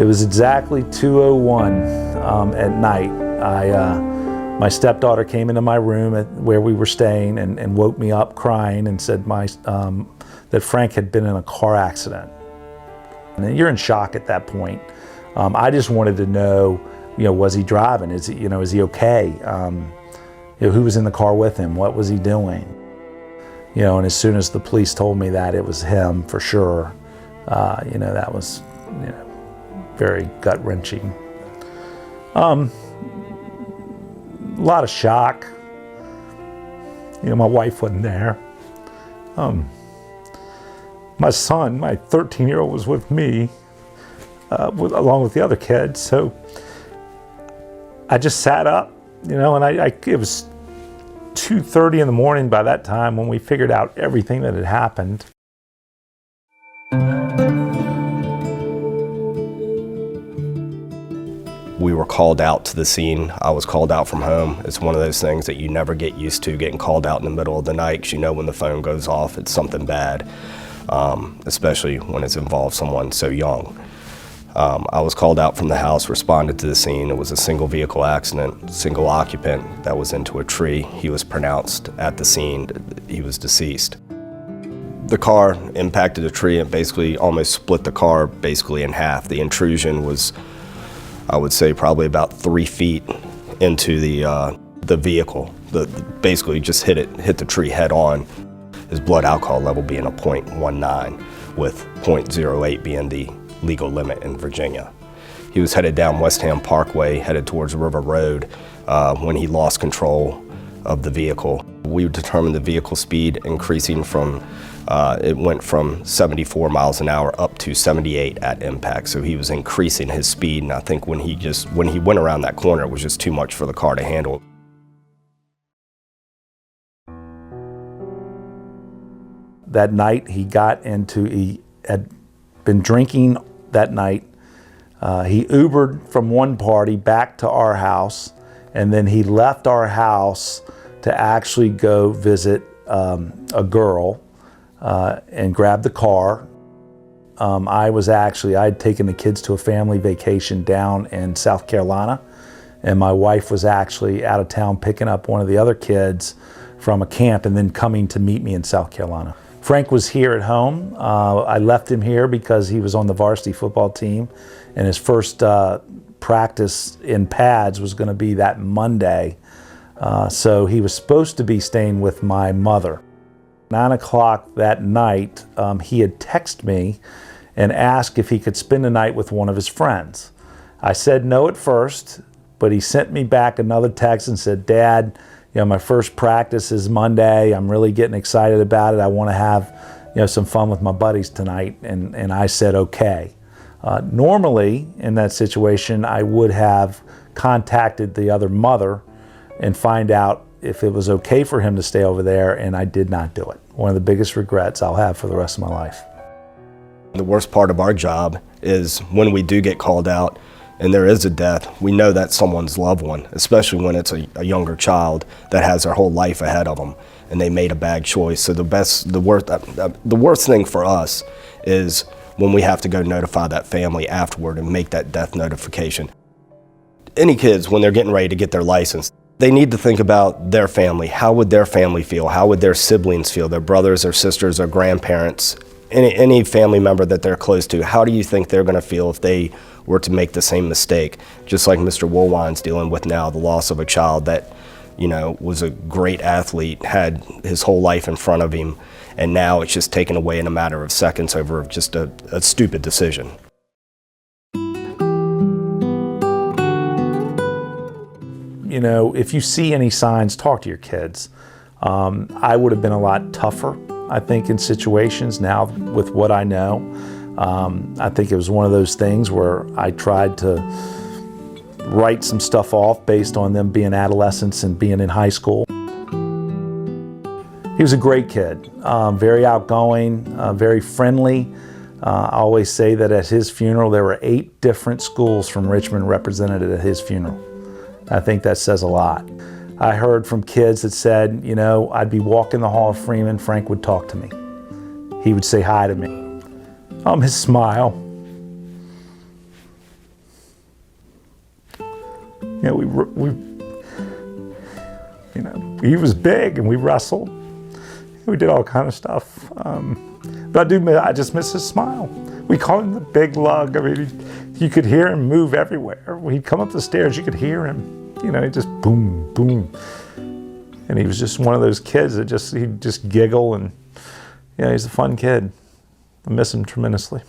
was exactly 2:01 at night. My stepdaughter came into my room where we were staying and woke me up crying and said that Frank had been in a car accident. And you're in shock at that point. I just wanted to know, was he driving? Is he okay? Who was in the car with him? What was he doing? And as soon as the police told me that it was him for sure, that was, very gut-wrenching. A lot of shock. My wife wasn't there. My son, my 13-year-old, was with me, along with the other kids. So I just sat up, and it was 2:30 in the morning by that time when we figured out everything that had happened. We were called out to the scene. I was called out from home. It's one of those things that you never get used to, getting called out in the middle of the night, because when the phone goes off, it's something bad, especially when it's involved someone so young. I was called out from the house, responded to the scene. It was a single vehicle accident, single occupant that was into a tree. He was pronounced at the scene, he was deceased. The car impacted a tree and basically almost split the car basically in half. The intrusion was, I would say, probably about 3 feet into the vehicle. Basically just hit the tree head on. His blood alcohol level being a 0.19, with 0.08 being the legal limit in Virginia. He was headed down West Ham Parkway, headed towards River Road, when he lost control of the vehicle. We determined the vehicle speed increasing from, it went from 74 miles an hour up to 78 at impact. So he was increasing his speed, and I think when he went around that corner, it was just too much for the car to handle. That night he had been drinking that night. He Ubered from one party back to our house, and then he left our house to actually go visit a girl and grab the car. I had taken the kids to a family vacation down in South Carolina, and my wife was actually out of town picking up one of the other kids from a camp and then coming to meet me in South Carolina. Frank was here at home. I left him here because he was on the varsity football team, and his first practice in pads was going to be that Monday. So he was supposed to be staying with my mother. 9 o'clock that night, he had texted me and asked if he could spend the night with one of his friends. I said no at first, but he sent me back another text and said, "Dad, my first practice is Monday. I'm really getting excited about it. I want to have, some fun with my buddies tonight." And I said, okay. Normally in that situation, I would have contacted the other mother and find out if it was okay for him to stay over there, and I did not do it. One of the biggest regrets I'll have for the rest of my life. The worst part of our job is when we do get called out and there is a death, we know that's someone's loved one, especially when it's a younger child that has their whole life ahead of them and they made a bad choice. So the worst thing for us is when we have to go notify that family afterward and make that death notification. Any kids, when they're getting ready to get their license, they need to think about their family. How would their family feel? How would their siblings feel? Their brothers or sisters or grandparents? Any family member that they're close to, how do you think they're going to feel if they were to make the same mistake? Just like Mr. Woolwine's dealing with now, the loss of a child that, was a great athlete, had his whole life in front of him, and now it's just taken away in a matter of seconds over just a stupid decision. If you see any signs, talk to your kids. I would have been a lot tougher, I think, in situations now with what I know. I think it was one of those things where I tried to write some stuff off based on them being adolescents and being in high school. He was a great kid, very outgoing, very friendly. I always say that at his funeral, there were 8 different schools from Richmond represented at his funeral. I think that says a lot. I heard from kids that said, I'd be walking the Hall of Freeman, Frank would talk to me. He would say hi to me. His smile. You know, he was big and we wrestled. We did all kind of stuff. But I just miss his smile. We called him the big lug. I mean, you could hear him move everywhere. When he'd come up the stairs, you could hear him. You know, he just boom, boom. And he was just one of those kids that he'd just giggle, and, you know, he's a fun kid. I miss him tremendously.